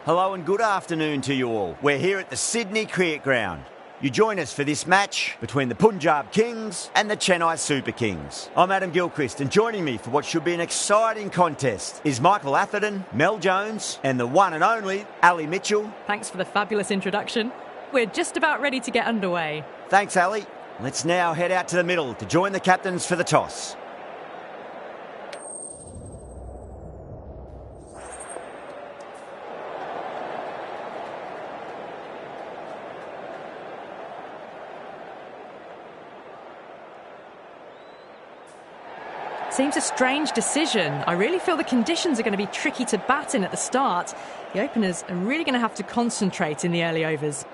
Hello and good afternoon to you all. We're here at the Sydney Cricket Ground. You join us for this match between the Punjab Kings and the Chennai Super Kings. I'm Adam Gilchrist, and joining me for what should be an exciting contest is Michael Atherton, Mel Jones and the one and only Ali Mitchell. Thanks for the fabulous introduction. We're just about ready to get underway. Thanks, Ali. Let's now head out to the middle to join the captains for the toss. Seems a strange decision. I really feel the conditions are going to be tricky to bat in at the start. The openers are really going to have to concentrate in the early overs.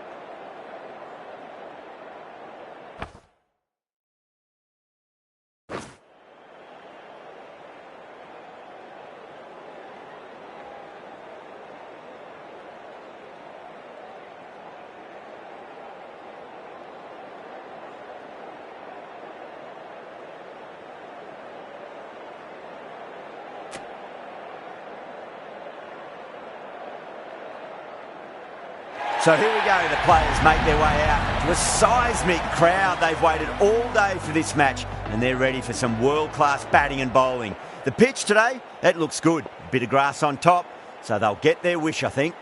So here we go, the players make their way out to a seismic crowd. They've waited all day for this match and they're ready for some world-class batting and bowling. The pitch today, it looks good. A bit of grass on top, so they'll get their wish, I think.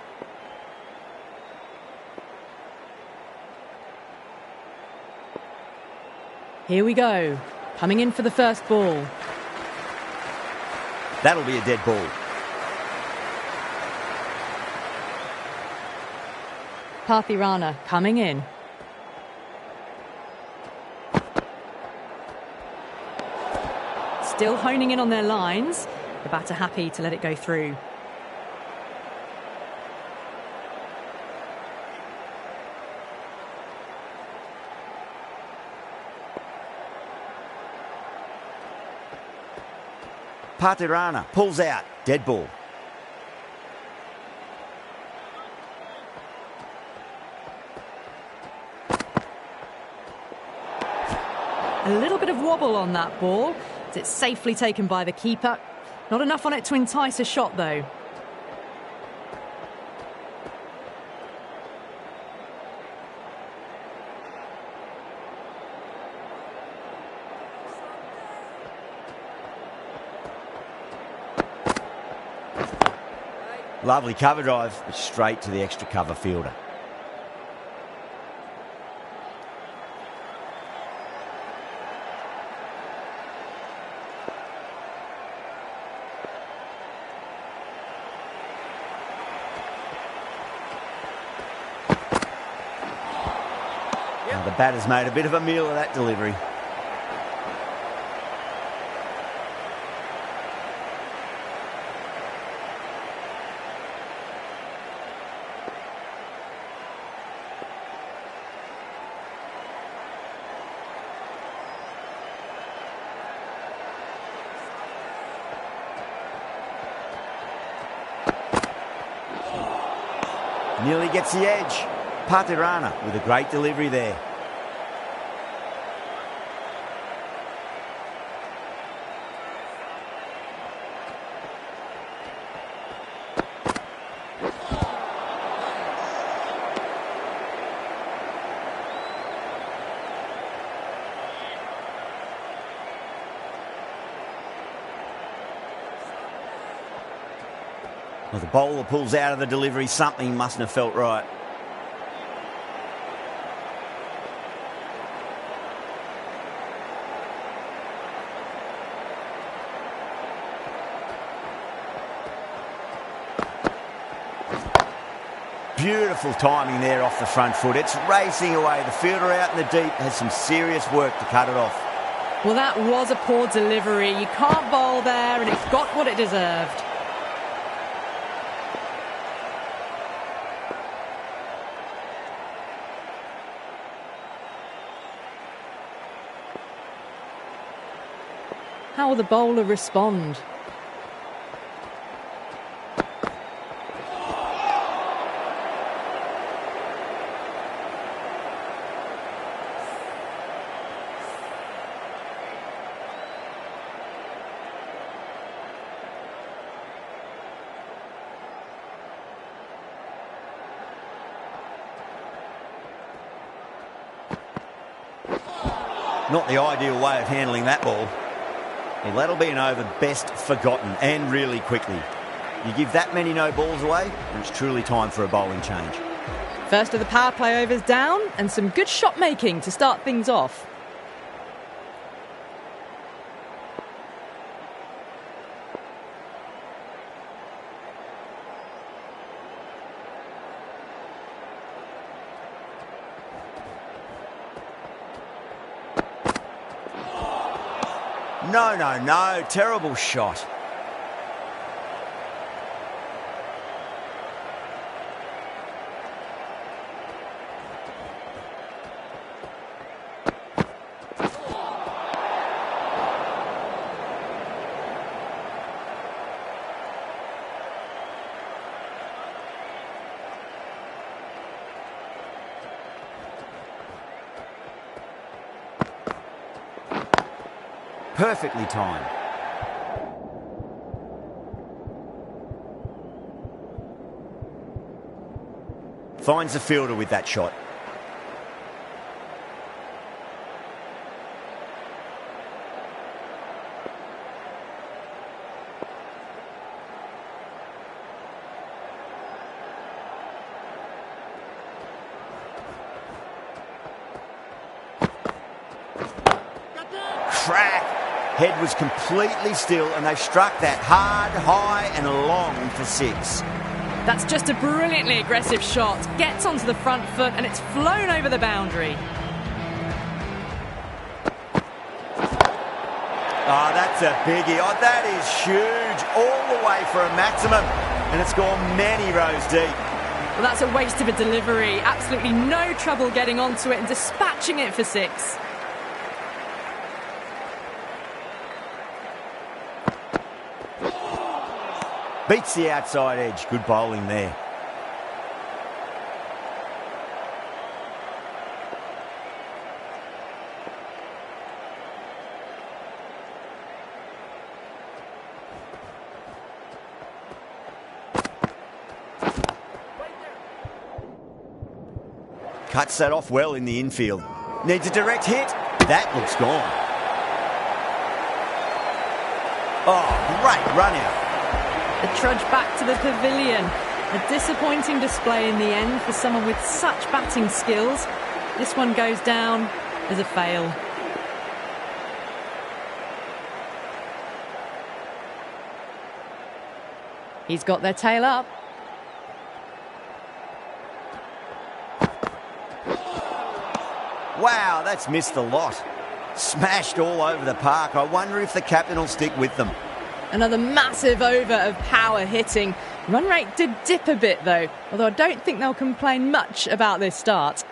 Here we go, coming in for the first ball. That'll be a dead ball. Pathirana coming in. Still honing in on their lines. The batter happy to let it go through. Pathirana pulls out, dead ball. A little bit of wobble on that ball, as it's safely taken by the keeper. Not enough on it to entice a shot, though. Lovely cover drive, but straight to the extra cover fielder. The batter's made a bit of a meal of that delivery. Nearly gets the edge. Pathirana with a great delivery there. Well, the bowler pulls out of the delivery. Something mustn't have felt right. Beautiful timing there off the front foot. It's racing away. The fielder out in the deep has some serious work to cut it off. Well, that was a poor delivery. You can't bowl there, and it got what it deserved. How will the bowler respond? Not the ideal way of handling that ball. Well, that'll be an over best forgotten, and really quickly. You give that many no balls away, and it's truly time for a bowling change. First of the power play overs down, and some good shot making to start things off. No, no, no. Terrible shot. Perfectly timed. Finds the fielder with that shot. Crack! Head was completely still, and they struck that hard, high and long for 6. That's just a brilliantly aggressive shot. Gets onto the front foot and it's flown over the boundary. Oh, that's a biggie. Oh, that is huge. All the way for a maximum. And it's gone many rows deep. Well, that's a waste of a delivery. Absolutely no trouble getting onto it and dispatching it for 6. Beats the outside edge. Good bowling there. Cuts that off well in the infield. Needs a direct hit. That looks gone. Oh, great run out. The trudge back to the pavilion. A disappointing display in the end for someone with such batting skills. This one goes down as a fail. He's got their tail up. Wow, that's missed the lot. Smashed all over the park. I wonder if the captain will stick with them. Another massive over of power hitting. Run rate did dip a bit though, although I don't think they'll complain much about this start.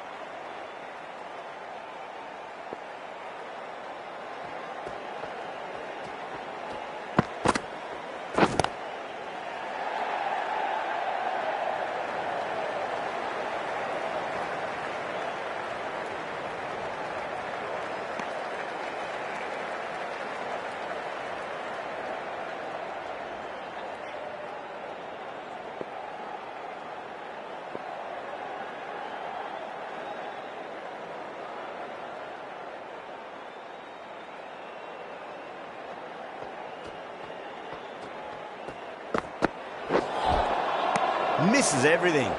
Misses everything.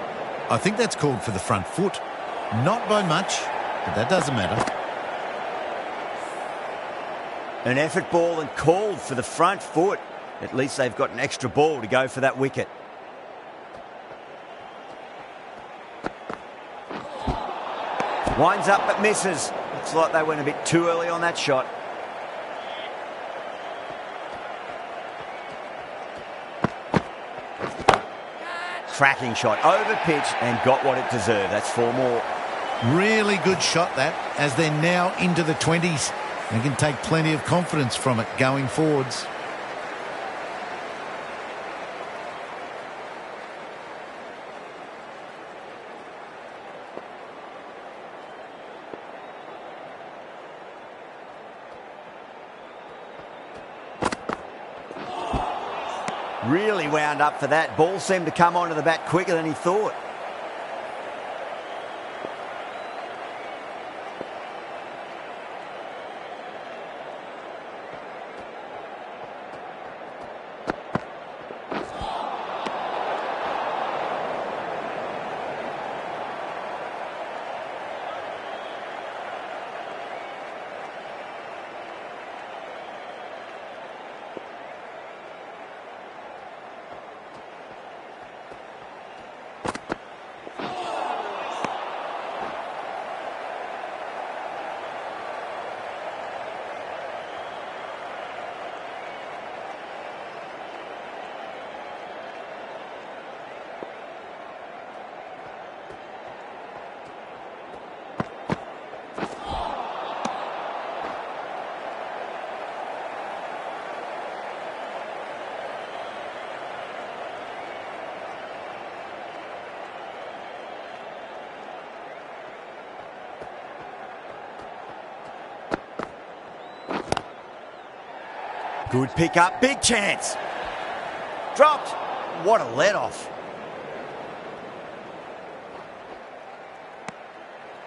I think that's called for the front foot. Not by much, but that doesn't matter. An effort ball and called for the front foot. At least they've got an extra ball to go for that wicket. Winds up but misses. Looks like they went a bit too early on that shot. Cracking shot, over pitch and got what it deserved. That's 4 more. Really good shot that, as they're now into the 20s. They can take plenty of confidence from it going forwards. Really wound up for that. Ball seemed to come onto the bat quicker than he thought. Good pick up, big chance. Dropped. What a let-off.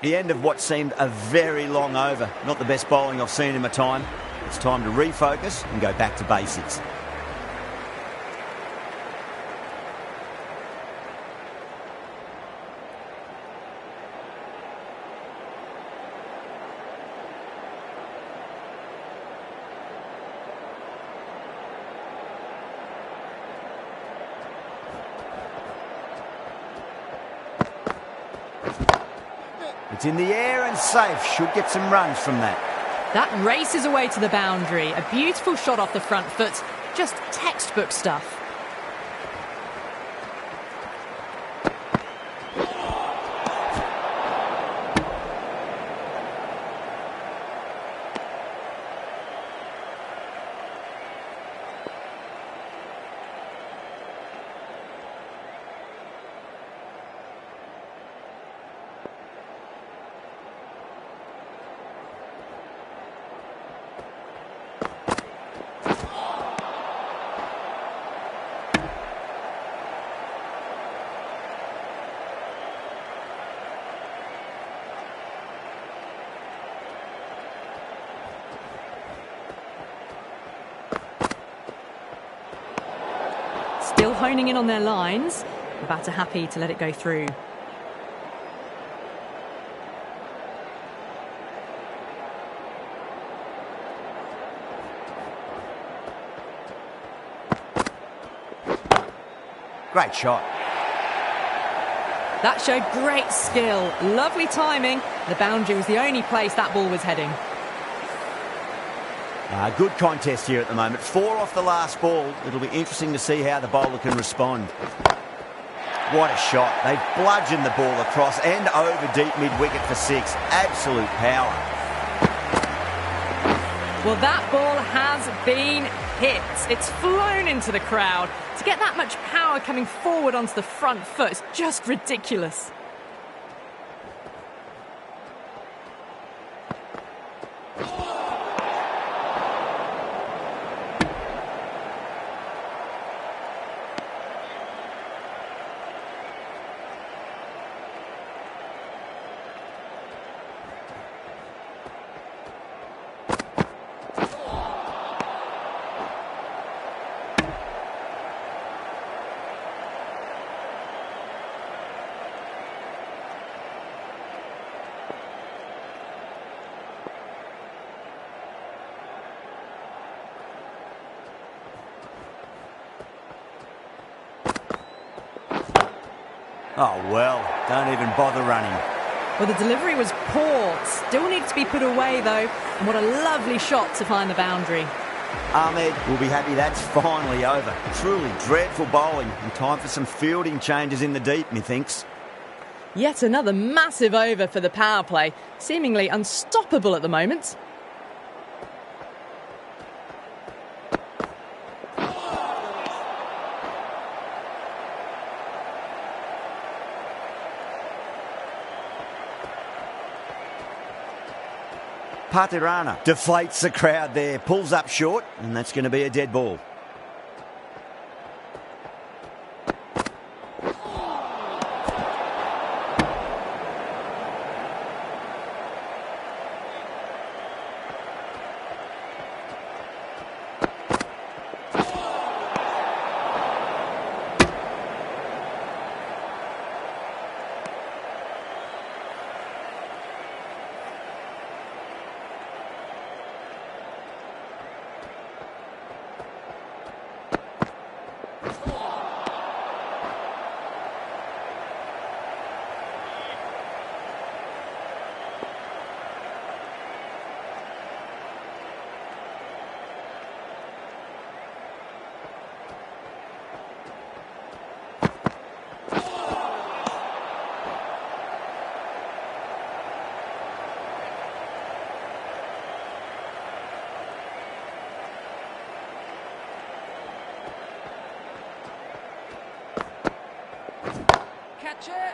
The end of what seemed a very long over. Not the best bowling I've seen in my time. It's time to refocus and go back to basics. It's in the air and safe. Should get some runs from that. That races away to the boundary. A beautiful shot off the front foot. Just textbook stuff. Still honing in on their lines. The batter happy to let it go through. Great shot. That showed great skill. Lovely timing. The boundary was the only place that ball was heading. Good contest here at the moment. 4 off the last ball. It'll be interesting to see how the bowler can respond. What a shot. They've bludgeoned the ball across and over deep mid-wicket for 6. Absolute power. Well, that ball has been hit. It's flown into the crowd. To get that much power coming forward onto the front foot is just ridiculous. Oh, well, don't even bother running. Well, the delivery was poor. Still needs to be put away, though. And what a lovely shot to find the boundary. Ahmed will be happy that's finally over. Truly dreadful bowling and time for some fielding changes in the deep, methinks. Yet another massive over for the power play. Seemingly unstoppable at the moment. Patirana deflates the crowd there, pulls up short, and that's going to be a dead ball.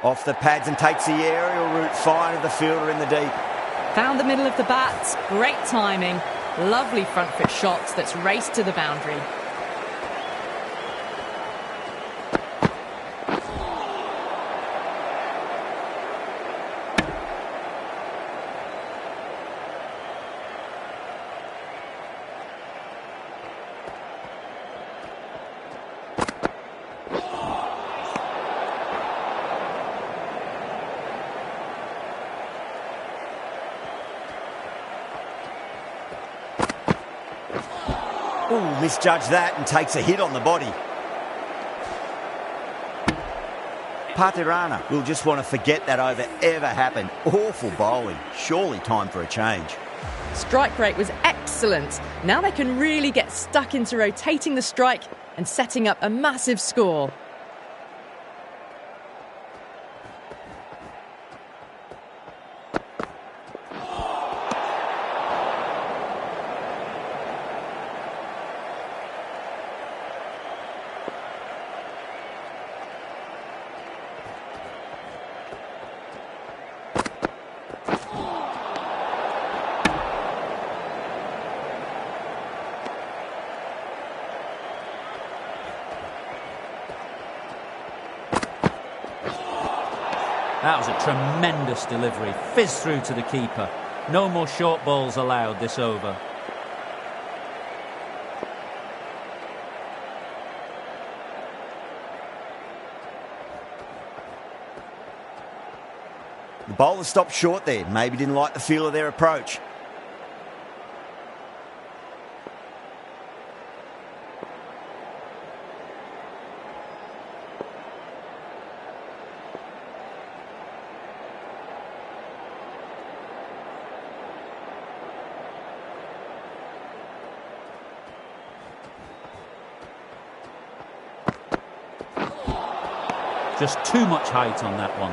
Off the pads and takes the aerial route fine of the fielder in the deep. Found the middle of the bat. Great timing. Lovely front foot shot that's raced to the boundary. Ooh, misjudged that and takes a hit on the body. Patirana will just want to forget that over ever happened. Awful bowling. Surely time for a change. Strike rate was excellent. Now they can really get stuck into rotating the strike and setting up a massive score. That was a tremendous delivery. Fizz through to the keeper. No more short balls allowed this over. The bowler stopped short there. Maybe didn't like the feel of their approach. Just too much height on that one.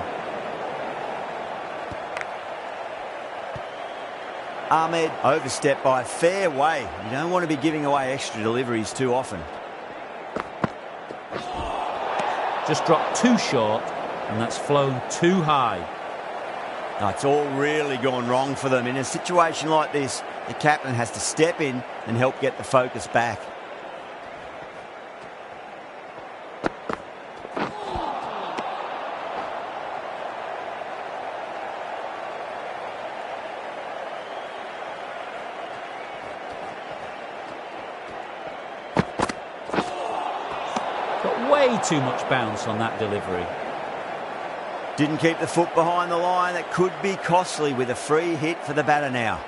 Ahmed overstepped by a fair way. You don't want to be giving away extra deliveries too often. Just dropped too short, and that's flown too high. No, it's all really gone wrong for them. In a situation like this, the captain has to step in and help get the focus back. Got way too much bounce on that delivery. Didn't keep the foot behind the line. That could be costly with a free hit for the batter now.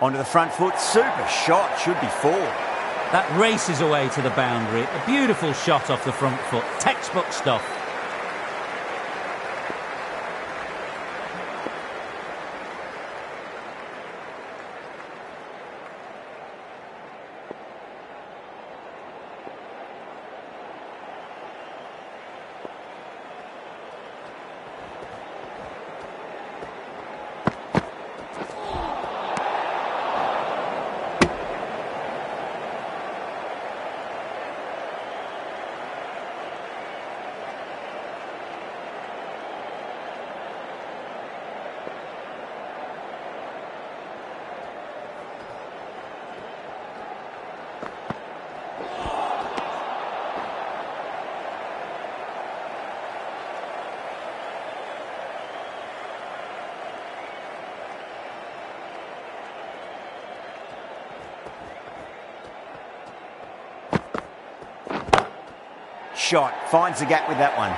Onto the front foot. Super shot. Should be four. That races away to the boundary. A beautiful shot off the front foot. Textbook stuff. Shot. Finds the gap with that one.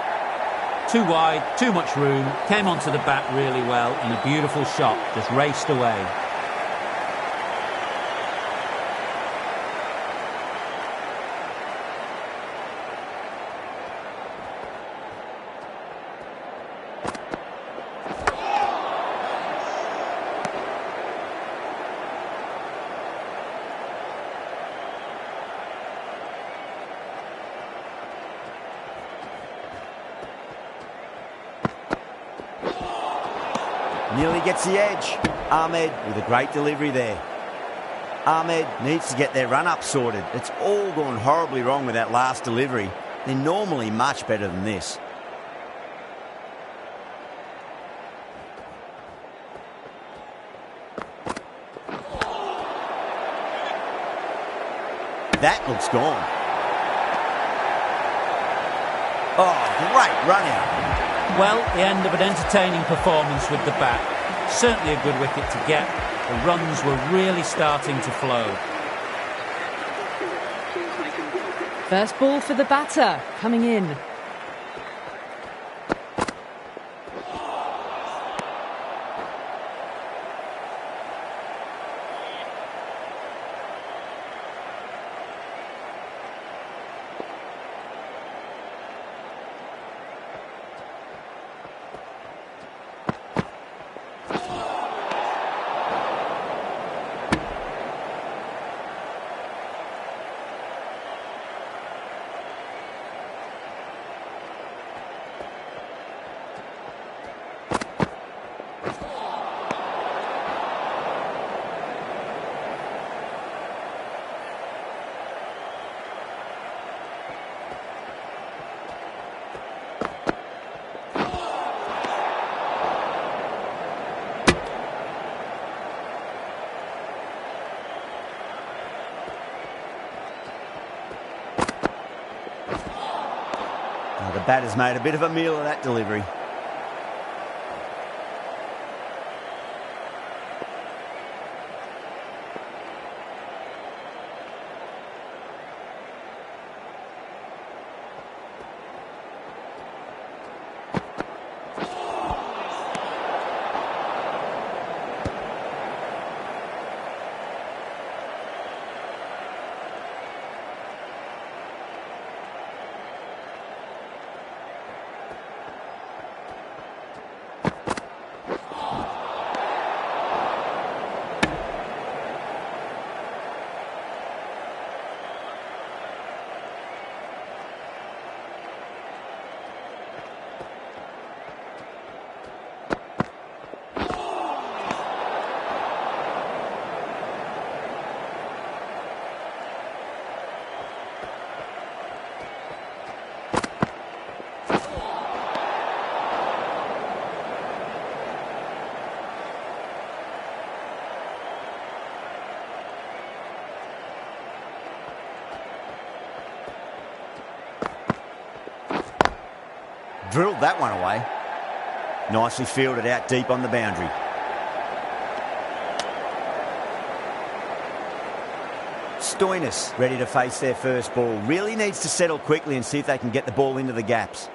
Too wide, too much room. Came onto the bat really well, and a beautiful shot. Just raced away. Nearly gets the edge. Ahmed with a great delivery there. Ahmed needs to get their run-up sorted. It's all gone horribly wrong with that last delivery. They're normally much better than this. That looks gone. Oh, great run out. Well, the end of an entertaining performance with the bat. Certainly a good wicket to get. The runs were really starting to flow. First ball for the batter, coming in. The batter's made a bit of a meal of that delivery. Drilled that one away. Nicely fielded out deep on the boundary. Stoinis ready to face their first ball. Really needs to settle quickly and see if they can get the ball into the gaps.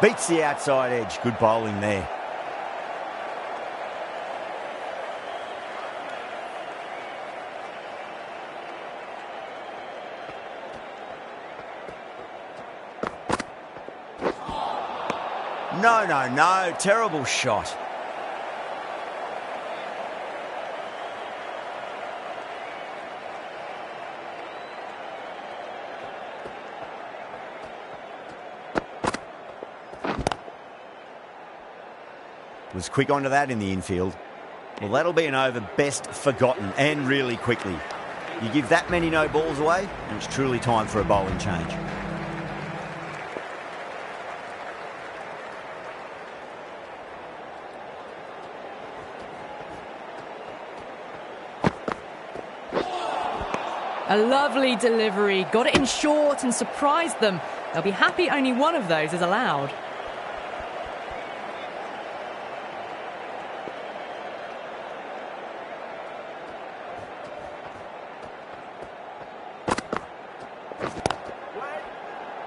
Beats the outside edge. Good bowling there. No. Terrible shot. Was quick onto that in the infield. Well, that'll be an over best forgotten, and really quickly. You give that many no balls away, and it's truly time for a bowling change. A lovely delivery, got it in short and surprised them. They'll be happy only one of those is allowed.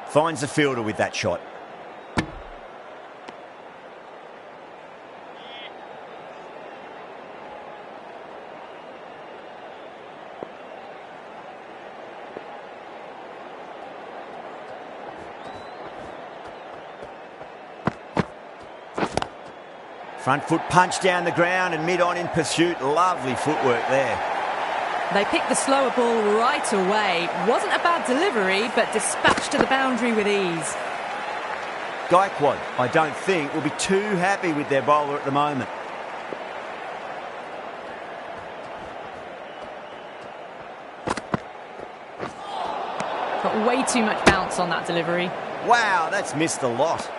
Finds the fielder with that shot. Front foot punch down the ground and mid-on in pursuit. Lovely footwork there. They picked the slower ball right away. Wasn't a bad delivery, but dispatched to the boundary with ease. Gaikwad, I don't think, will be too happy with their bowler at the moment. Got way too much bounce on that delivery. Wow, that's missed a lot.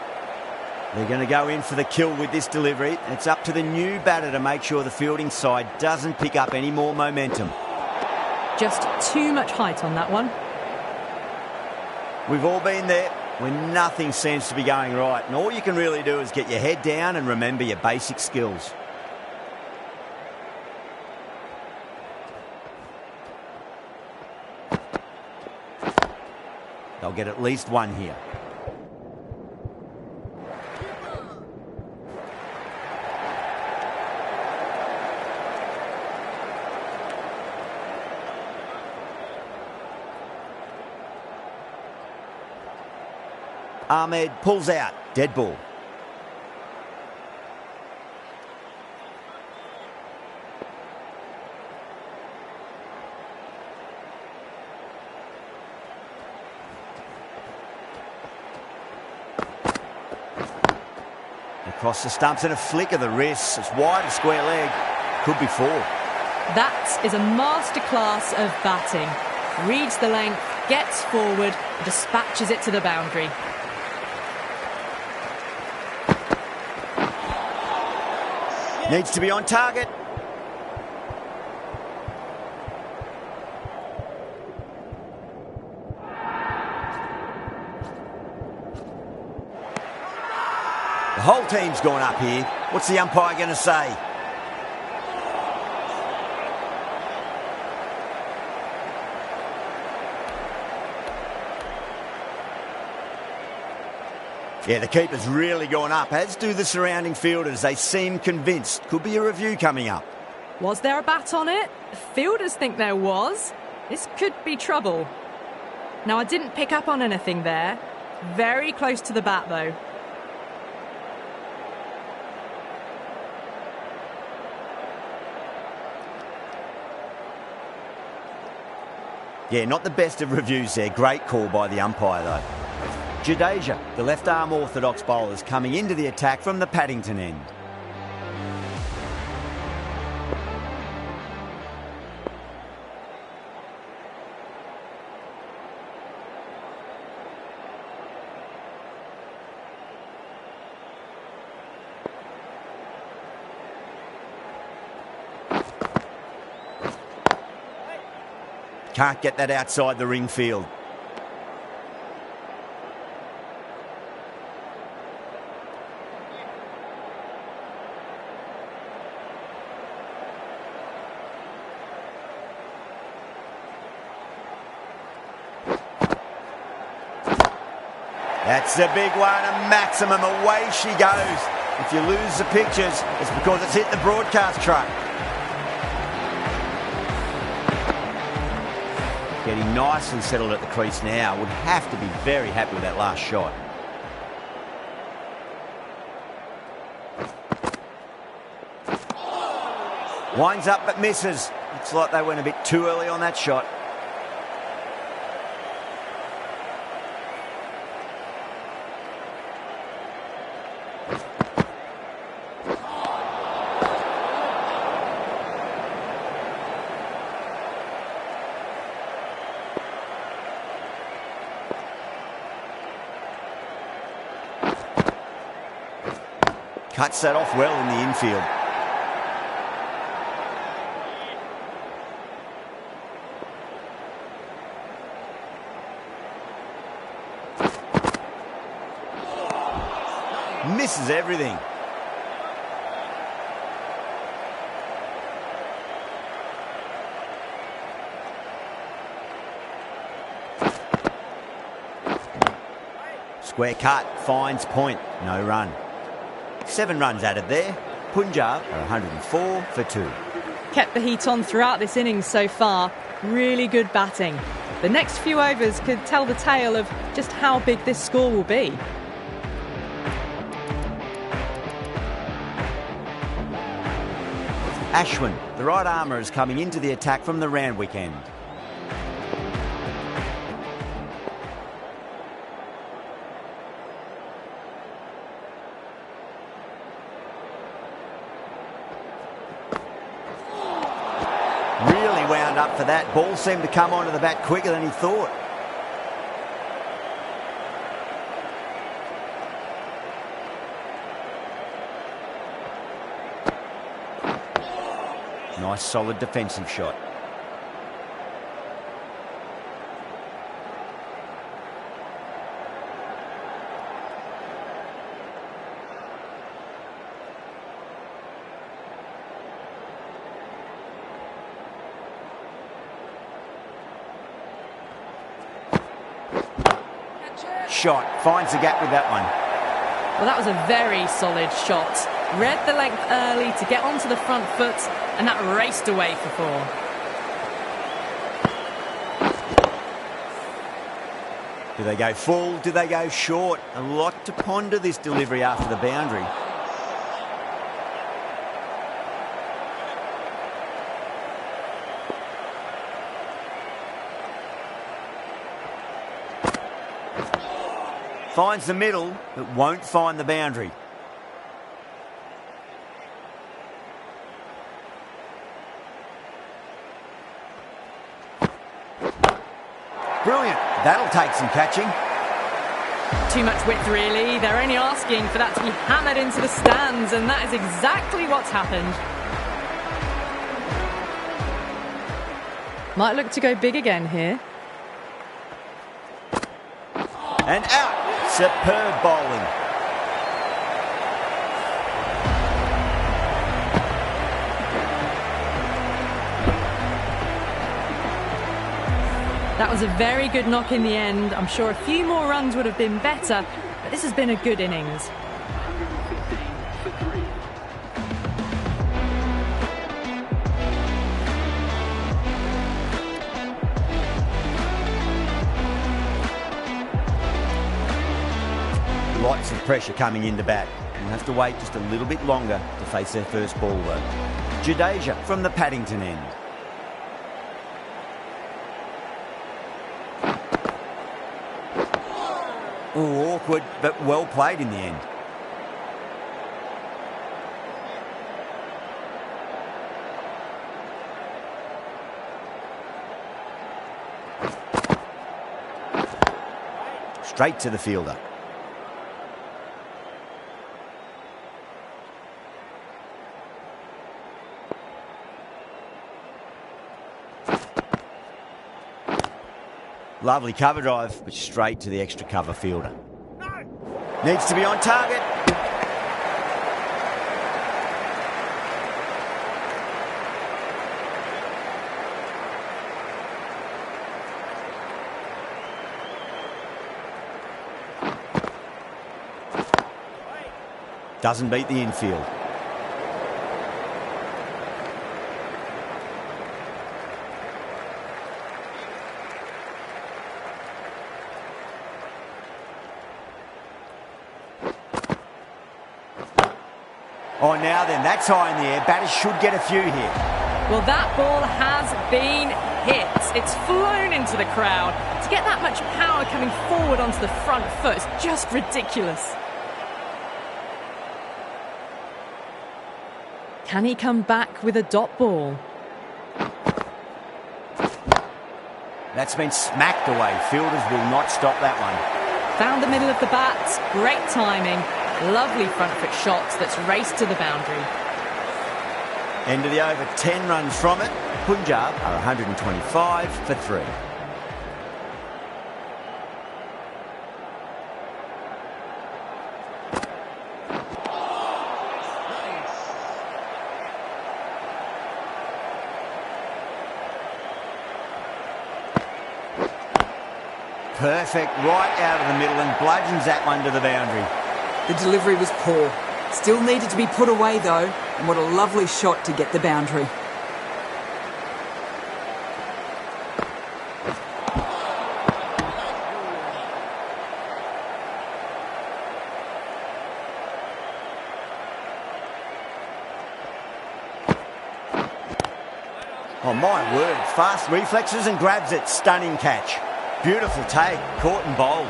They're going to go in for the kill with this delivery. It's up to the new batter to make sure the fielding side doesn't pick up any more momentum. Just too much height on that one. We've all been there when nothing seems to be going right, and all you can really do is get your head down and remember your basic skills. They'll get at least one here. Ahmed pulls out. Dead ball. Across the stumps and a flick of the wrists. It's wide, a square leg. Could be four. That is a masterclass of batting. Reads the length, gets forward, and dispatches it to the boundary. Needs to be on target. The whole team's gone up here. What's the umpire going to say? Yeah, the keeper's really gone up, as do the surrounding fielders. They seem convinced. Could be a review coming up. Was there a bat on it? The fielders think there was. This could be trouble. Now, I didn't pick up on anything there. Very close to the bat, though. Yeah, not the best of reviews there. Great call by the umpire, though. Jadeja, the left-arm orthodox bowler, is coming into the attack from the Paddington end. Can't get that outside the ring field. That's a big one, a maximum. Away she goes. If you lose the pictures, it's because it's hit the broadcast truck. Getting nicely settled at the crease now. Would have to be very happy with that last shot. Winds up but misses. Looks like they went a bit too early on that shot. Cuts that off well in the infield. Misses everything. Square cut, finds point, no run. 7 runs added there. Punjab are 104 for 2. Kept the heat on throughout this innings so far. Really good batting. The next few overs could tell the tale of just how big this score will be. Ashwin, the right armour, is coming into the attack from the Randwick end. up for that. Ball seemed to come onto the bat quicker than he thought. Nice solid defensive shot. Shot, finds the gap with that one. Well, that was a very solid shot. Read the length early to get onto the front foot, and that raced away for four. Do they go full? Do they go short? A lot to ponder this delivery after the boundary. Finds the middle, but won't find the boundary. Brilliant. That'll take some catching. Too much width, really. They're only asking for that to be hammered into the stands, and that is exactly what's happened. Might look to go big again here. And out. Superb bowling. That was a very good knock in the end. I'm sure a few more runs would have been better, but this has been a good innings. Lots of pressure coming into bat. We'll have to wait just a little bit longer to face their first ball though. Jadeja from the Paddington end. Oh, awkward, but well played in the end. Straight to the fielder. Lovely cover drive, but straight to the extra cover fielder. Needs to be on target. Doesn't beat the infield. Oh, now then, that's high in the air. Batters should get a few here. Well, that ball has been hit. It's flown into the crowd. To get that much power coming forward onto the front foot is just ridiculous. Can he come back with a dot ball? That's been smacked away. Fielders will not stop that one. Found the middle of the bat. Great timing. Lovely front foot shots that's raced to the boundary. End of the over, 10 runs from it. Punjab are 125 for 3. Perfect, right out of the middle and bludgeons that one to the boundary. The delivery was poor. Still needed to be put away though, and what a lovely shot to get the boundary. Oh my word, fast reflexes and grabs it, stunning catch. Beautiful take, caught and bowled.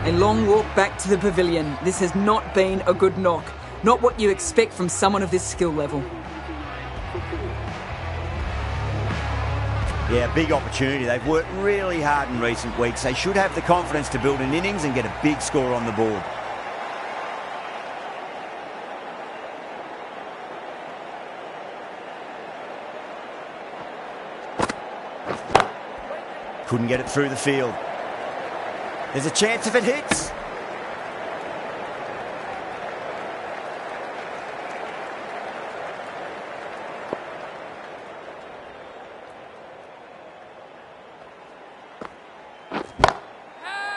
A long walk back to the pavilion. This has not been a good knock. Not what you expect from someone of this skill level. Yeah, big opportunity. They've worked really hard in recent weeks. They should have the confidence to build an innings and get a big score on the board. Couldn't get it through the field. There's a chance if it hits.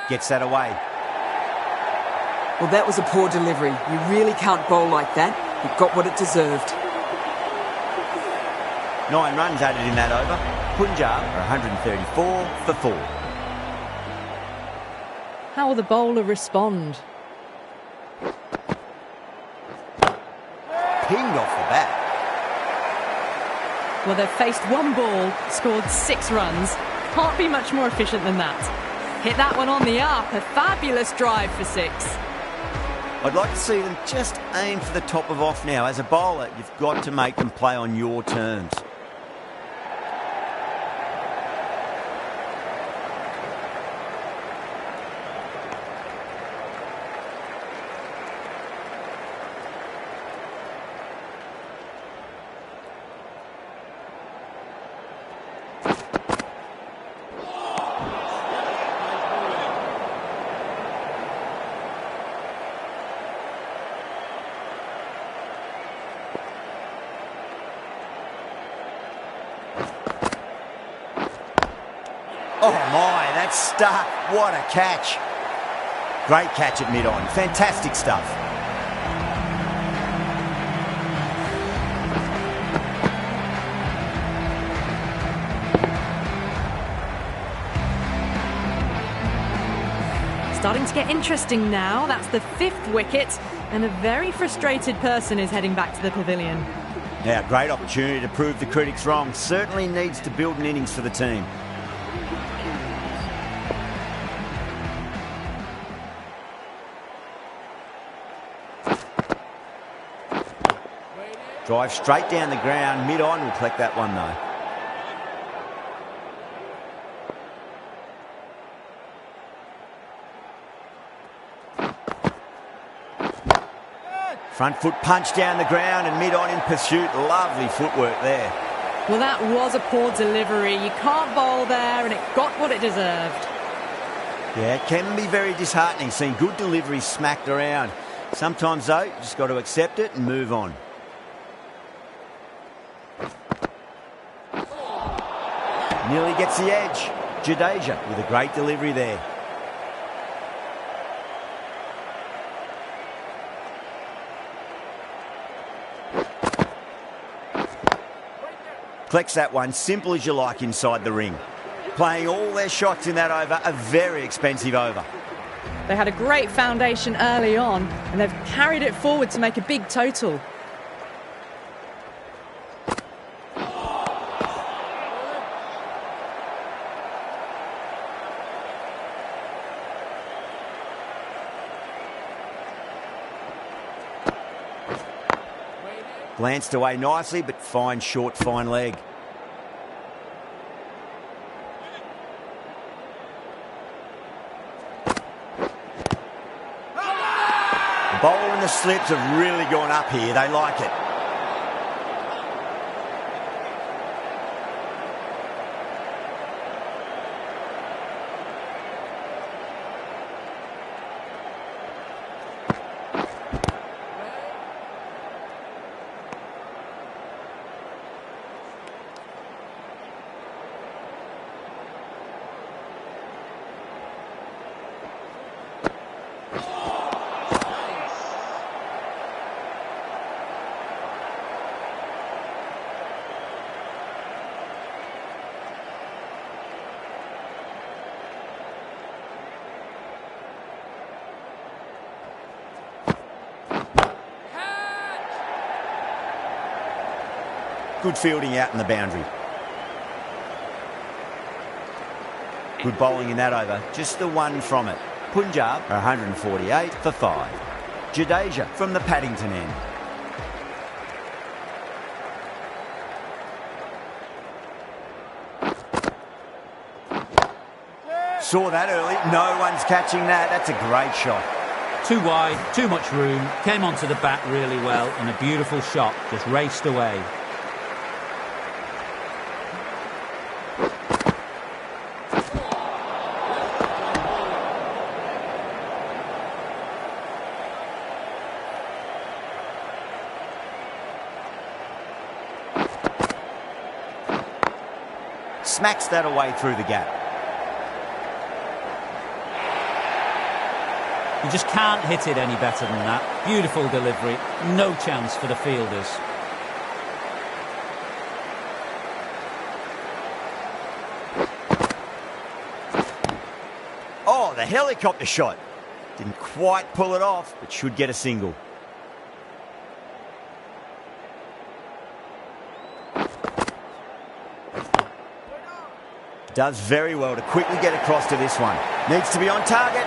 Gets that away. Well, that was a poor delivery. You really can't bowl like that. It got what it deserved. 9 runs added in that over. Punjab are 134 for 4. How will the bowler respond? Pinged off the bat. Well, they've faced one ball, scored 6 runs. Can't be much more efficient than that. Hit that one on the up. A fabulous drive for 6. I'd like to see them just aim for the top of off now. As a bowler, you've got to make them play on your terms. Oh my, that's stuck. What a catch. Great catch at mid-on. Fantastic stuff. Starting to get interesting now. That's the 5th wicket, and a very frustrated person is heading back to the pavilion. Now, great opportunity to prove the critics wrong. Certainly needs to build an innings for the team. Drive straight down the ground. Mid-on will collect that one, though. Front foot punch down the ground and mid-on in pursuit. Lovely footwork there. Well, that was a poor delivery. You can't bowl there, and it got what it deserved. Yeah, it can be very disheartening seeing good deliveries smacked around. Sometimes, though, you just got to accept it and move on. Nearly gets the edge. Jadeja with a great delivery there. Collects that one, simple as you like inside the ring. Playing all their shots in that over, a very expensive over. They had a great foundation early on, and they've carried it forward to make a big total. Glanced away nicely, but fine short, fine leg. The bowler and the slips have really gone up here. They like it. Good fielding out in the boundary. Good bowling in that over. Just the one from it. Punjab are 148 for 5. Jadeja from the Paddington end. Saw that early. No one's catching that. That's a great shot. Too wide, too much room, came onto the bat really well, and a beautiful shot just raced away. Smacks that away through the gap. You just can't hit it any better than that. Beautiful delivery, no chance for the fielders. Oh, the helicopter shot. Didn't quite pull it off, but should get a single. Does very well to quickly get across to this one. Needs to be on target.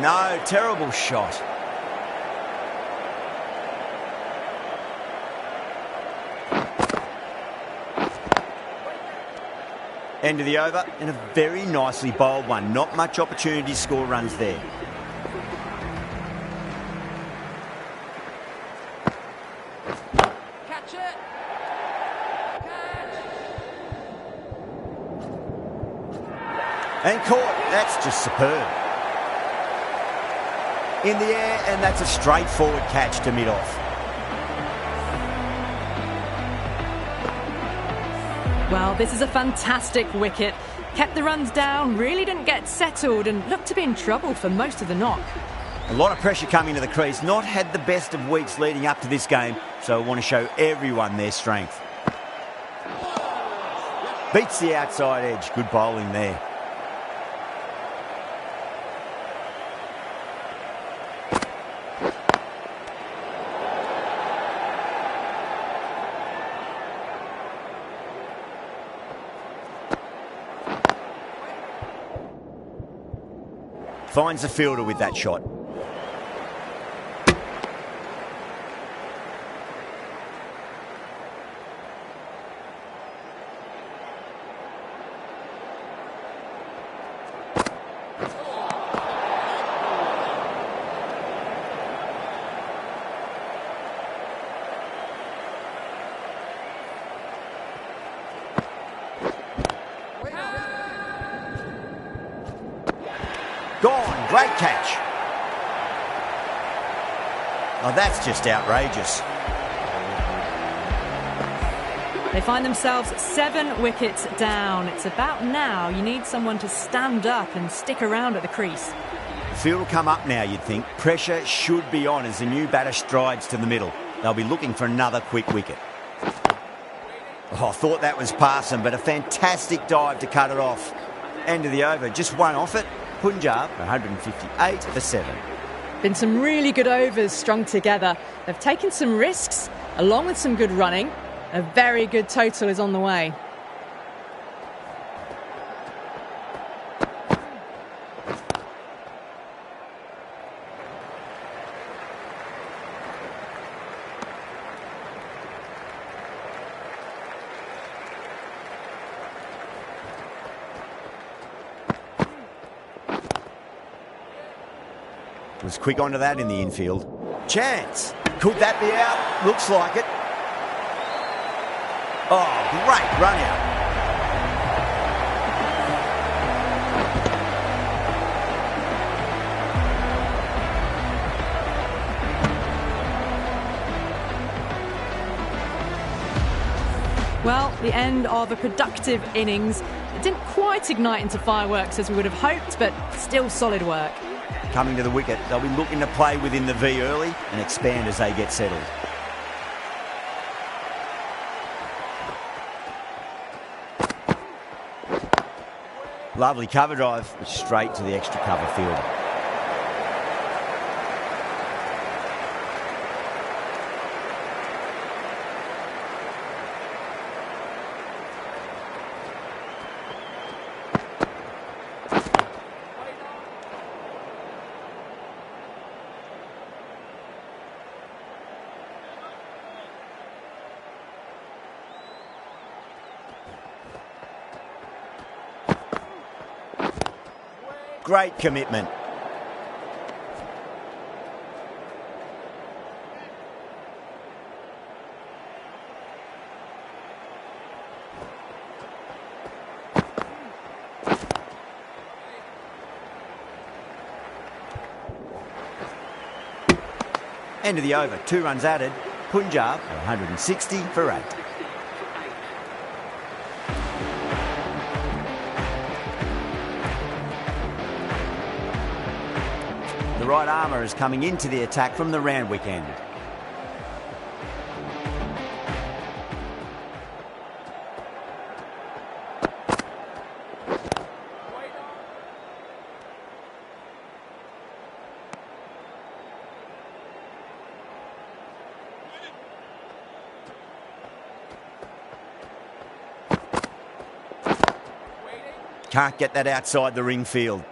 No. Terrible shot. End of the over, and a very nicely bowled one. Not much opportunity to score runs there. Catch it. And caught. That's just superb. In the air, and that's a straightforward catch to mid-off. Well, this is a fantastic wicket. Kept the runs down, really didn't get settled, and looked to be in trouble for most of the knock. A lot of pressure coming to the crease. Not had the best of weeks leading up to this game, so I want to show everyone their strength. Beats the outside edge. Good bowling there. Finds the fielder with that shot. Gone. Great catch. Oh, that's just outrageous. They find themselves 7 wickets down. It's about now you need someone to stand up and stick around at the crease. The field will come up now, you'd think. Pressure should be on as the new batter strides to the middle. They'll be looking for another quick wicket. Oh, I thought that was passing, but a fantastic dive to cut it off. End of the over. Just one off it. Punjab, 158 for 7. Been some really good overs strung together. They've taken some risks, along with some good running. A very good total is on the way. Was quick onto that in the infield. Chance. Could that be out? Looks like it. Oh, great run out. Well, the end of a productive innings. It didn't quite ignite into fireworks as we would have hoped, but still solid work. Coming to the wicket, they'll be looking to play within the V early and expand as they get settled. Lovely cover drive, but straight to the extra cover fielder. great commitment. End of the over, 2 runs added. Punjab, 160 for 8. The right armour is coming into the attack from the Randwick end. Can't get that outside the ring field.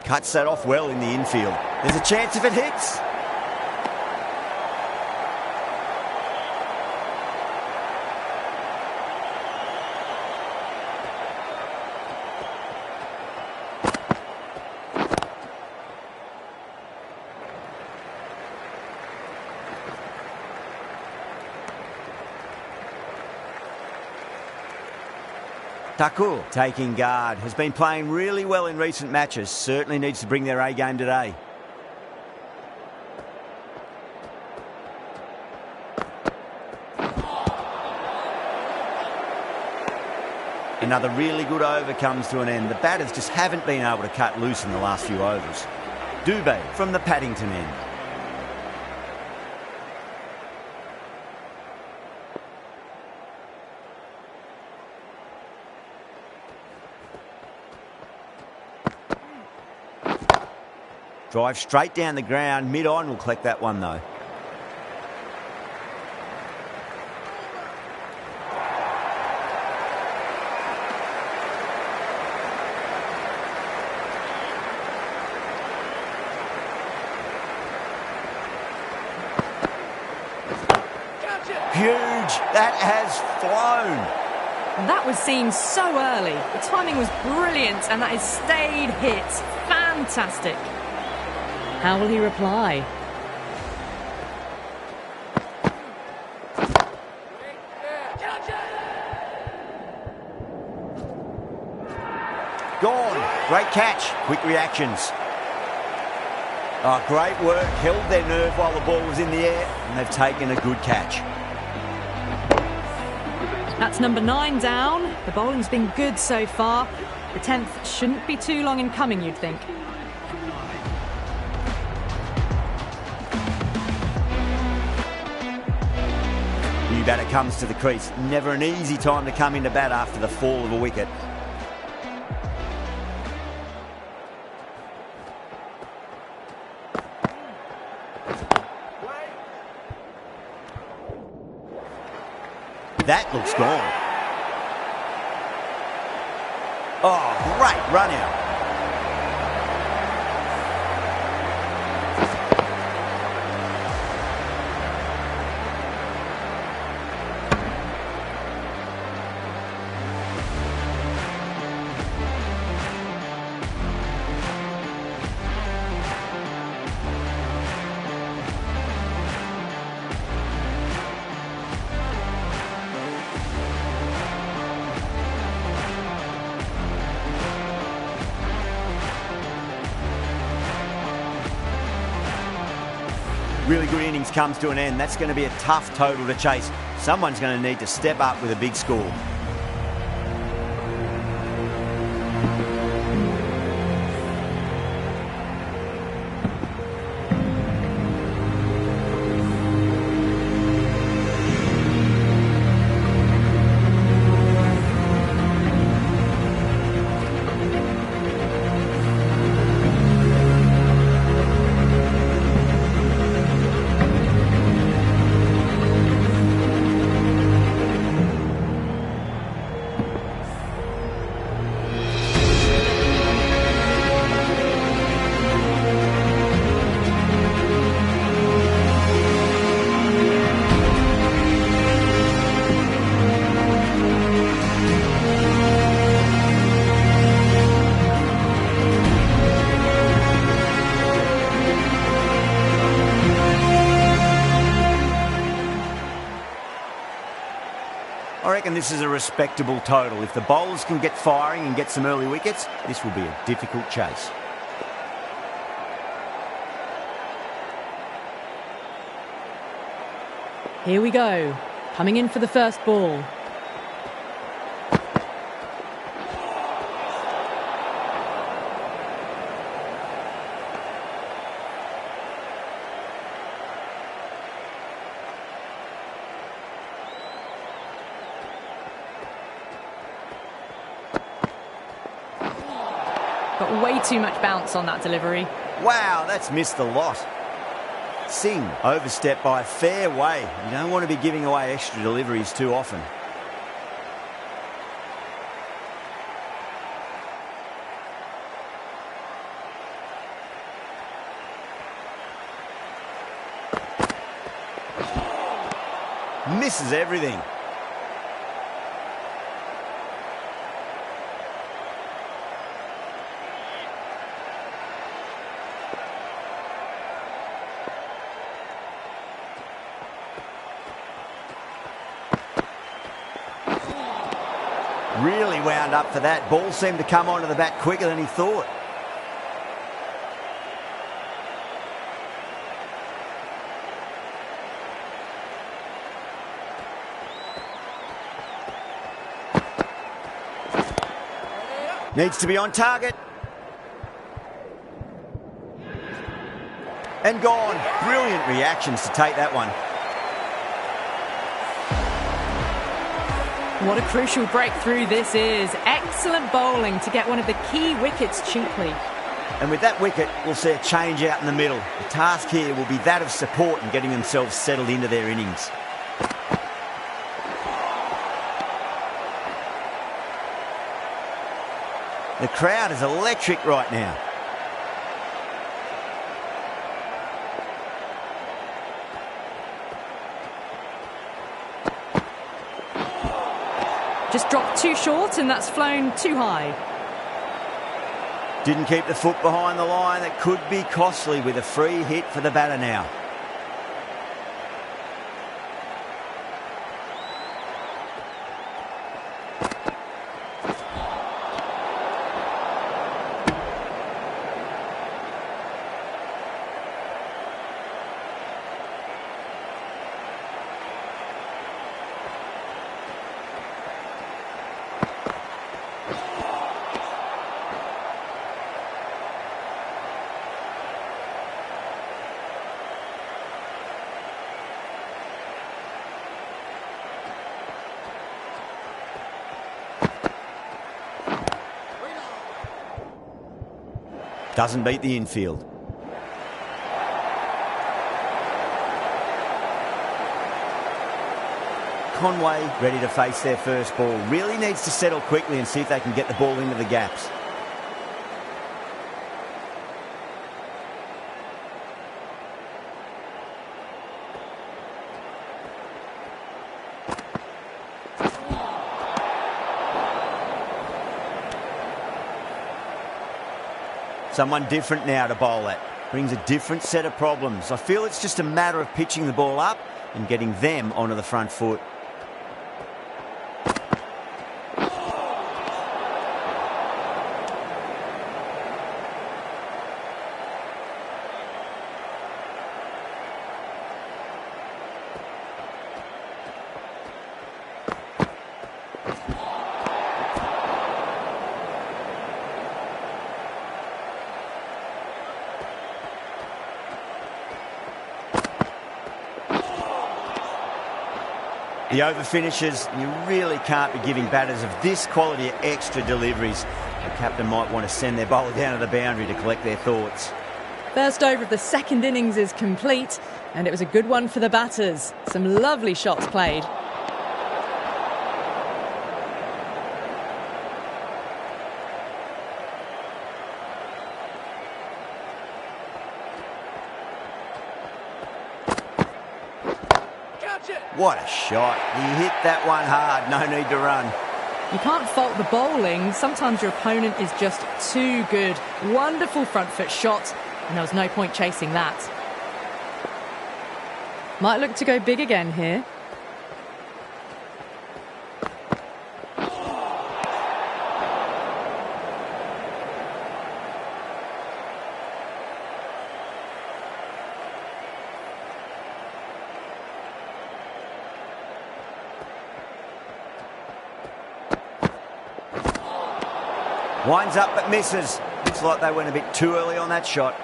Cuts that off well in the infield. There's a chance if it hits. Thakur, taking guard, has been playing really well in recent matches. Certainly needs to bring their A game today. Another really good over comes to an end. The batters just haven't been able to cut loose in the last few overs. Dubé from the Paddington end. Drive straight down the ground. Mid-on will collect that one, though. Huge. That has flown. That was seen so early. The timing was brilliant, and that is stayed hit. Fantastic. How will he reply? Gone. Great catch. Quick reactions. Oh, great work. Held their nerve while the ball was in the air, and they've taken a good catch. That's number 9 down. The bowling's been good so far. The 10th shouldn't be too long in coming, you'd think. New batter comes to the crease. Never an easy time to come into bat after the fall of a wicket. That looks gone. Oh, great run out. Really good innings comes to an end. That's going to be a tough total to chase. Someone's going to need to step up with a big score. I reckon this is a respectable total. If the bowlers can get firing and get some early wickets, this will be a difficult chase. Here we go. Coming in for the first ball. Got way too much bounce on that delivery. Wow, that's missed the lot. Singh overstepped by a fair way. You don't want to be giving away extra deliveries too often. Misses everything. Really wound up for that. Ball seemed to come onto the bat quicker than he thought. Needs to be on target. And gone. Brilliant reactions to take that one. What a crucial breakthrough this is. Excellent bowling to get one of the key wickets cheaply. And with that wicket, we'll see a change out in the middle. The task here will be that of support and getting themselves settled into their innings. The crowd is electric right now. Just dropped too short and that's flown too high. Didn't keep the foot behind the line. That could be costly with a free hit for the batter now. Doesn't beat the infield. Conway ready to face their first ball. Really needs to settle quickly and see if they can get the ball into the gaps. Someone different now to bowl at. Brings a different set of problems. I feel it's just a matter of pitching the ball up and getting them onto the front foot. The over finishes, you really can't be giving batters of this quality extra deliveries. The captain might want to send their bowler down to the boundary to collect their thoughts. First over of the second innings is complete, and it was a good one for the batters. Some lovely shots played. What a shot. He hit that one hard, no need to run. You can't fault the bowling. Sometimes your opponent is just too good. Wonderful front foot shot, and there was no point chasing that. Might look to go big again here. Winds up but misses. Looks like they went a bit too early on that shot.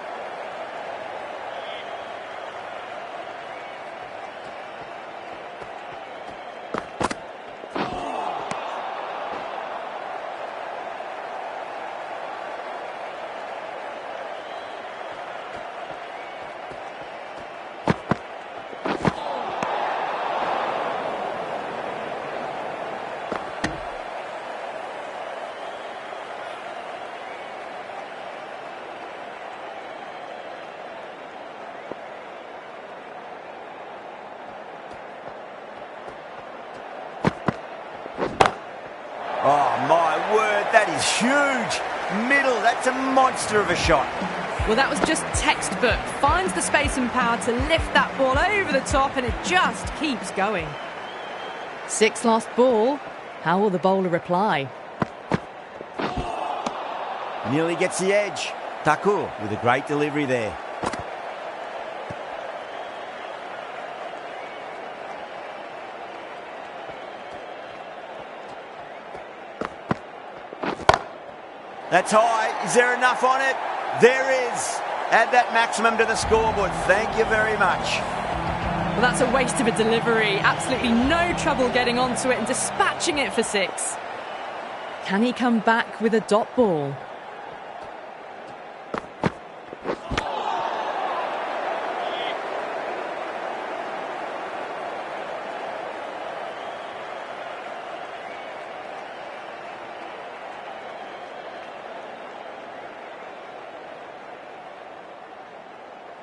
Oh, my word, that is huge. Middle, that's a monster of a shot. Well, that was just textbook. Finds the space and power to lift that ball over the top, and it just keeps going. 6 lost ball. How will the bowler reply? Nearly gets the edge. Thakur with a great delivery there. That's high. Is there enough on it? There is. Add that maximum to the scoreboard. Thank you very much. Well, that's a waste of a delivery. Absolutely no trouble getting onto it and dispatching it for 6. Can he come back with a dot ball?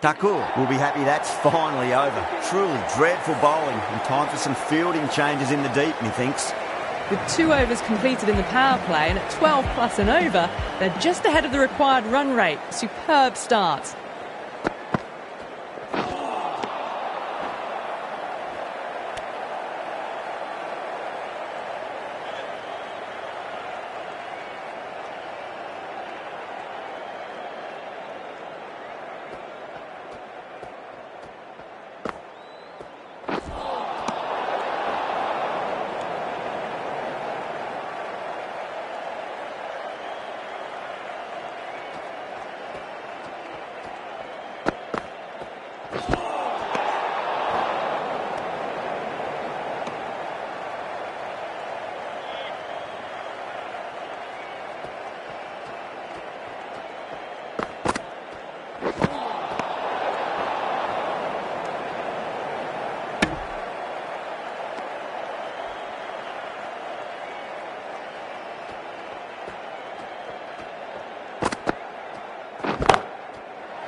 Thakur will be happy that's finally over. Truly dreadful bowling and time for some fielding changes in the deep, methinks. With 2 overs completed in the power play and at 12 plus and over, they're just ahead of the required run rate. Superb start.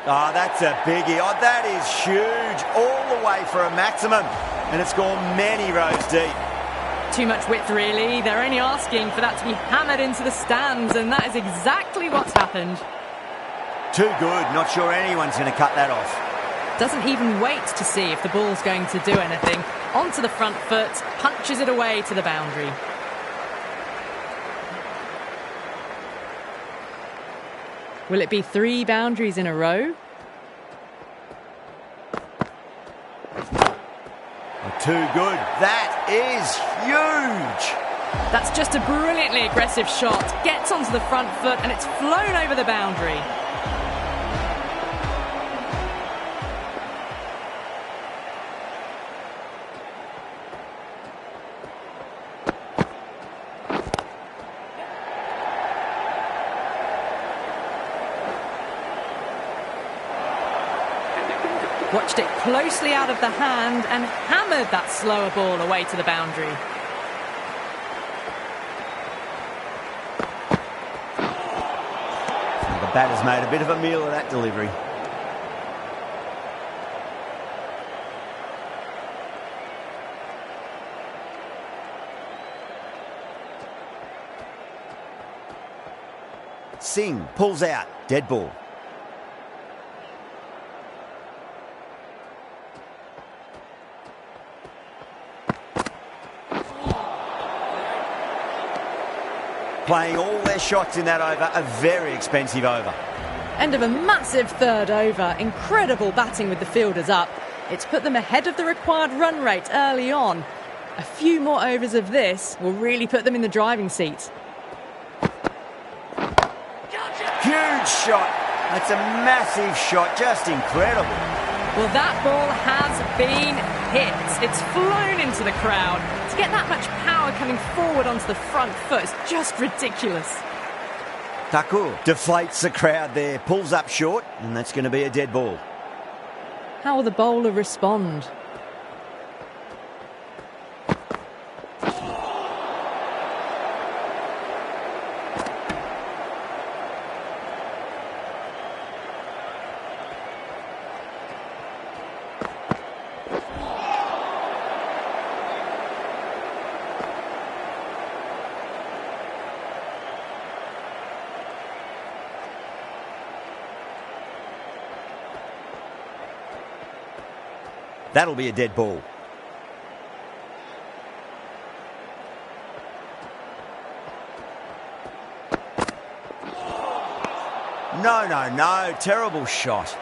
Oh, that's a biggie. Oh, that is huge. All the way for a maximum. And it's gone many rows deep. Too much width, really. They're only asking for that to be hammered into the stands, and that is exactly what's happened. Too good. Not sure anyone's going to cut that off. Doesn't even wait to see if the ball's going to do anything. Onto the front foot, punches it away to the boundary. Will it be 3 boundaries in a row? Too good. That is huge. That's just a brilliantly aggressive shot. Gets onto the front foot and it's flown over the boundary. Watched it closely out of the hand and hammered that slower ball away to the boundary. The batter's made a bit of a meal of that delivery. Singh pulls out. Dead ball. Playing all their shots in that over, a very expensive over. End of a massive third over. Incredible batting with the fielders up. It's put them ahead of the required run rate early on. A few more overs of this will really put them in the driving seat. Huge shot. That's a massive shot, just incredible. Well, that ball has been hit. It's flown into the crowd. To get that much power coming forward onto the front foot is just ridiculous. Taku deflates the crowd there, pulls up short, and that's going to be a dead ball. How will the bowler respond? That'll be a dead ball. No. Terrible shot.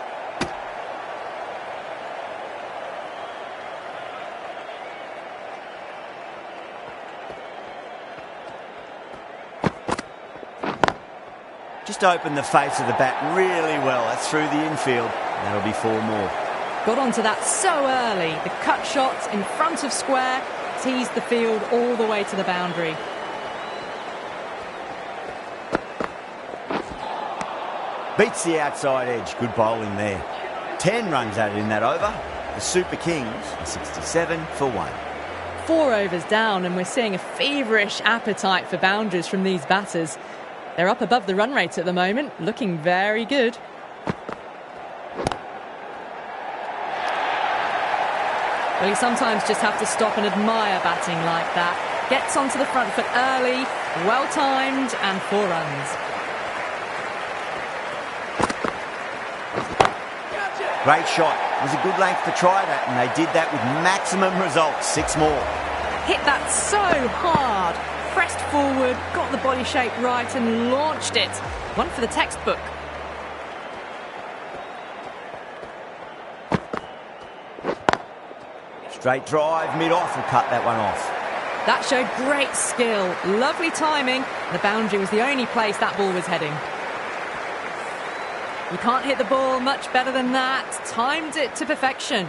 Just opened the face of the bat really well. That's through the infield. That'll be 4 more. Got onto that so early. The cut shot in front of square teased the field all the way to the boundary. Beats the outside edge. Good bowling there. 10 runs added in that over. The Super Kings are 67 for 1. 4 overs down, and we're seeing a feverish appetite for boundaries from these batters. They're up above the run rate at the moment, looking very good. Well, you sometimes just have to stop and admire batting like that. Gets onto the front foot early, well-timed, and 4 runs. Great shot. It was a good length to try that, and they did that with maximum results. 6 more. Hit that so hard. Pressed forward, got the body shape right, and launched it. One for the textbook. Straight drive, mid-off, will cut that one off. That showed great skill, lovely timing. The boundary was the only place that ball was heading. You can't hit the ball much better than that. Timed it to perfection.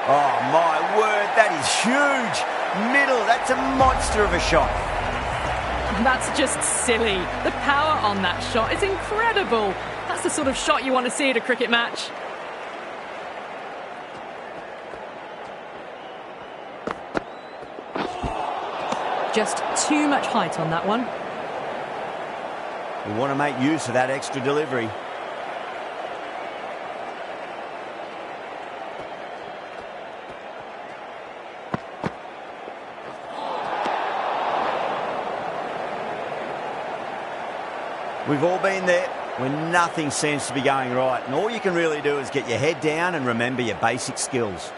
Oh, my word, that is huge. Middle, that's a monster of a shot. That's just silly. The power on that shot is incredible. That's the sort of shot you want to see at a cricket match. Just too much height on that one. We want to make use of that extra delivery. We've all been there when nothing seems to be going right, and all you can really do is get your head down and remember your basic skills.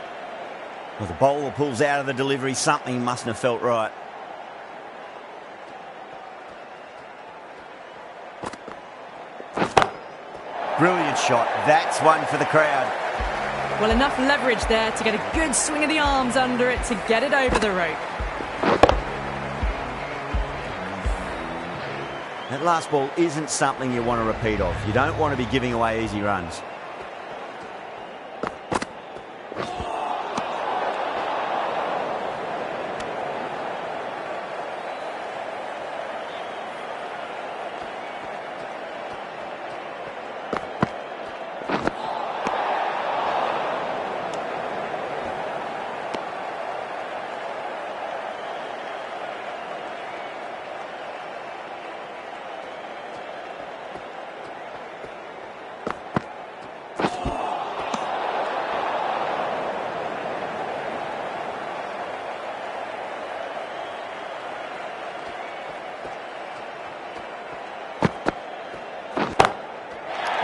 Well, the bowler pulls out of the delivery, something mustn't have felt right. Brilliant shot. That's one for the crowd. Well, enough leverage there to get a good swing of the arms under it to get it over the rope. That last ball isn't something you want to repeat of. You don't want to be giving away easy runs.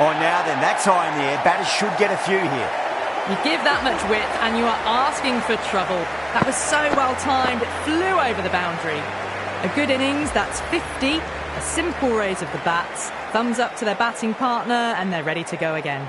Oh, now then, that's high in the air. Batters should get a few here. You give that much width and you are asking for trouble. That was so well timed, it flew over the boundary. A good innings, that's 50. A simple raise of the bats. Thumbs up to their batting partner and they're ready to go again.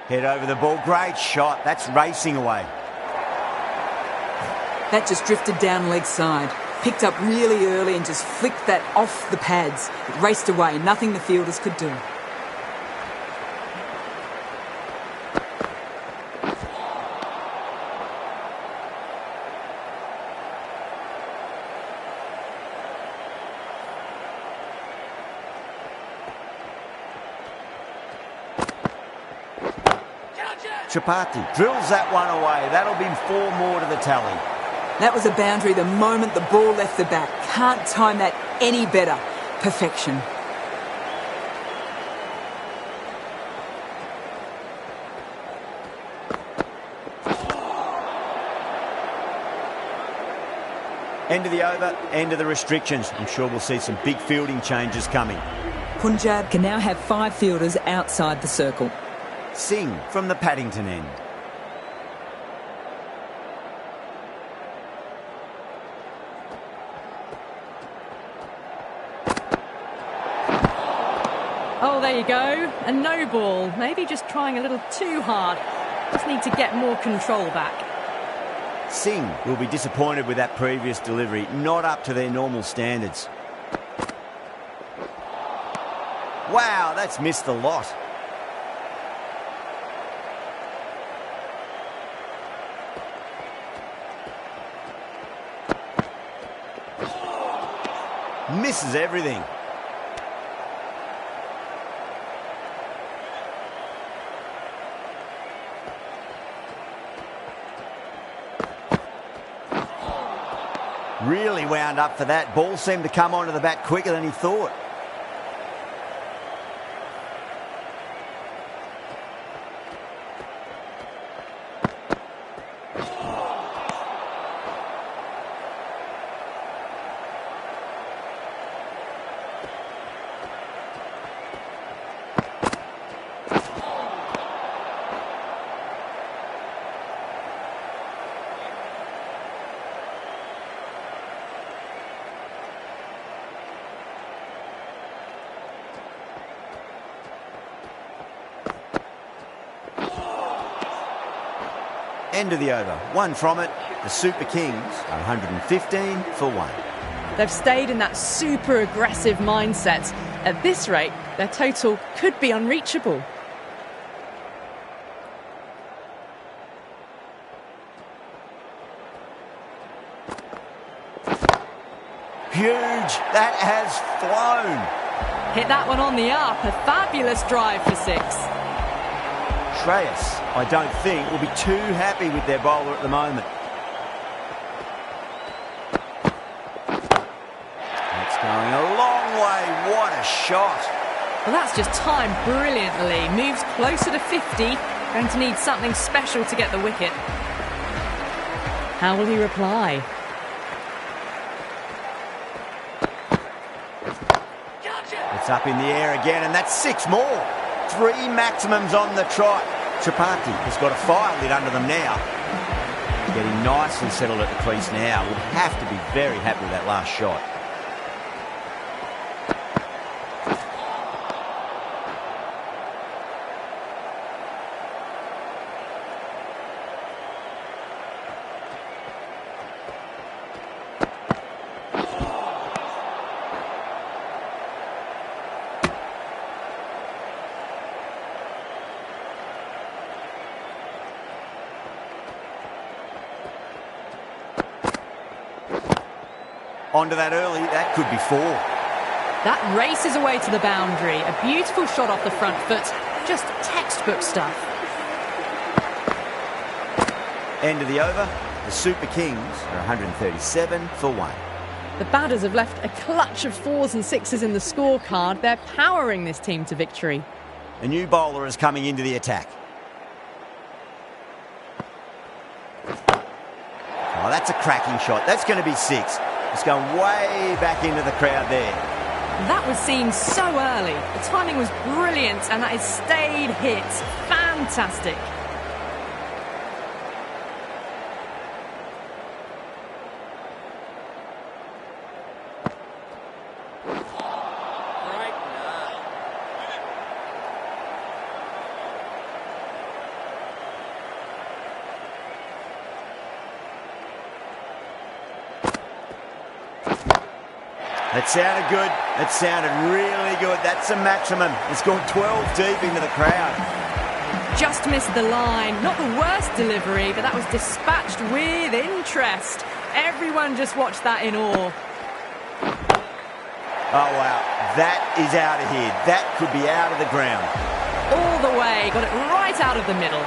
Head over the ball. Great shot. That's racing away. That just drifted down leg side. Picked up really early and just flicked that off the pads. It raced away. Nothing the fielders could do. Chapati drills that one away. That'll be 4 more to the tally. That was a boundary the moment the ball left the bat. Can't time that any better. Perfection. End of the over, end of the restrictions. I'm sure we'll see some big fielding changes coming. Punjab can now have 5 fielders outside the circle. Singh from the Paddington end. Oh, there you go. A no ball. Maybe just trying a little too hard. Just need to get more control back. Singh will be disappointed with that previous delivery. Not up to their normal standards. Wow, that's missed the lot. Misses everything. Really wound up for that. Ball seemed to come onto the bat quicker than he thought. End of the over. 1 from it. The Super Kings are 115 for 1. They've stayed in that super aggressive mindset. At this rate, their total could be unreachable. Huge. That has flown. Hit that one on the up. A fabulous drive for 6. Shreyas, I don't think, will be too happy with their bowler at the moment. That's going a long way. What a shot. Well, that's just timed brilliantly. Moves closer to 50. Going to need something special to get the wicket. How will he reply? It's It's up in the air again, and that's 6 more. 3 maximums on the trot. Tripathi has got a fire lit under them now. Getting nicely settled at the crease now. Would have to be very happy with that last shot. Onto that early, that could be 4. That races away to the boundary. A beautiful shot off the front foot. Just textbook stuff. End of the over. The Super Kings are 137 for 1. The batters have left a clutch of 4s and 6s in the scorecard. They're powering this team to victory. A new bowler is coming into the attack. Oh, that's a cracking shot. That's going to be 6. It's going way back into the crowd there. That was seen so early. The timing was brilliant, and that is stayed hit. Fantastic. That sounded good. That sounded really good. That's a maximum. It's gone 12 deep into the crowd. Just missed the line. Not the worst delivery, but that was dispatched with interest. Everyone just watched that in awe. Oh, wow. That is out of here. That could be out of the ground. All the way. Got it right out of the middle.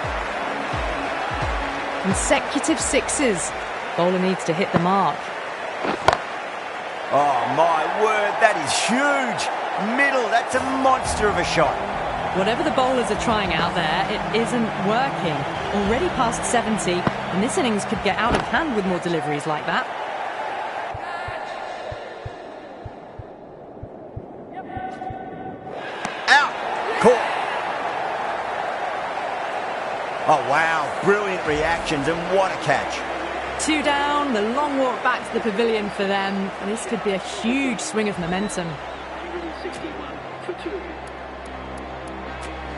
Consecutive 6s. Bowler needs to hit the mark. Oh, my word, that is huge. Middle, that's a monster of a shot. Whatever the bowlers are trying out there, it isn't working. Already past 70, and this innings could get out of hand with more deliveries like that. Out. Caught. Oh, wow. Brilliant reactions, and what a catch. 2 down, the long walk back to the pavilion for them. This could be a huge swing of momentum.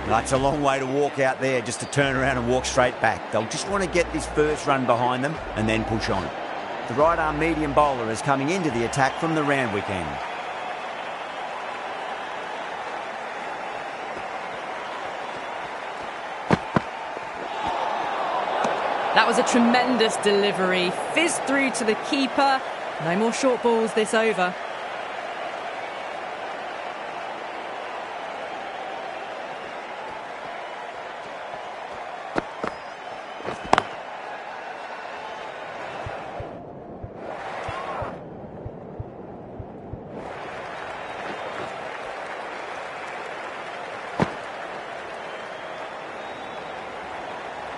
That's a long way to walk out there just to turn around and walk straight back. They'll just want to get this first run behind them and then push on. The right-arm medium bowler is coming into the attack from the Randwick end. That was a tremendous delivery. Fizzed through to the keeper. No more short balls this over.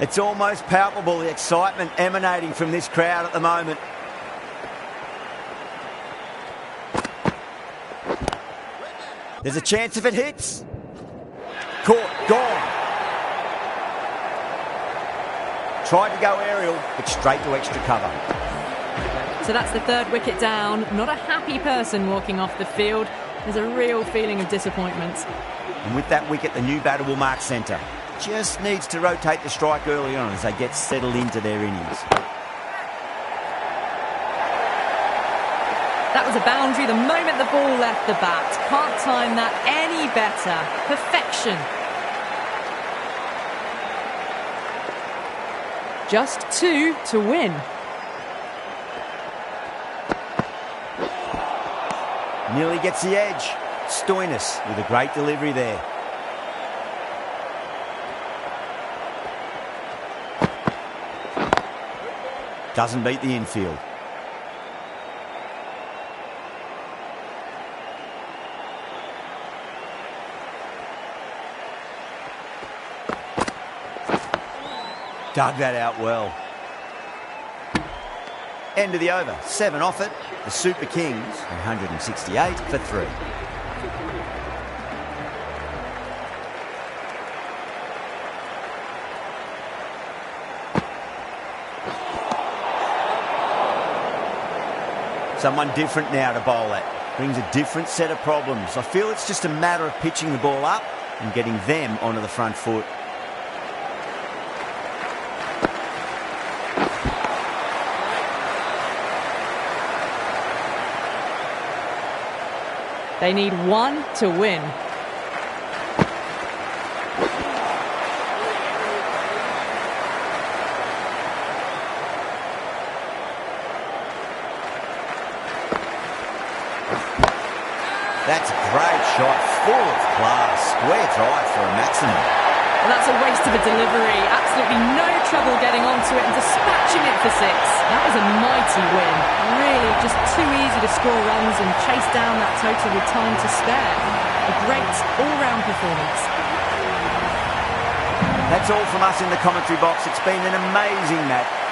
It's almost palpable, the excitement emanating from this crowd at the moment. There's a chance if it hits. Caught, gone. Tried to go aerial, but straight to extra cover. So that's the 3rd wicket down. Not a happy person walking off the field. There's a real feeling of disappointment. And with that wicket, the new batter will mark centre. Just needs to rotate the strike early on as they get settled into their innings. That was a boundary the moment the ball left the bat. Can't time that any better. Perfection. Just 2 to win. Nearly gets the edge. Stoinis with a great delivery there. Doesn't beat the infield. Dug that out well. End of the over. 7 off it. The Super Kings, 168 for 3. Someone different now to bowl at. Brings a different set of problems. I feel it's just a matter of pitching the ball up and getting them onto the front foot. They need one to win. That's a great shot, full of class. Square drive for a maximum. Well, that's a waste of a delivery. Absolutely no trouble getting onto it and dispatching it for 6. That was a mighty win. Really just too easy to score runs and chase down that total with time to spare. A great all-round performance. That's all from us in the commentary box. It's been an amazing match.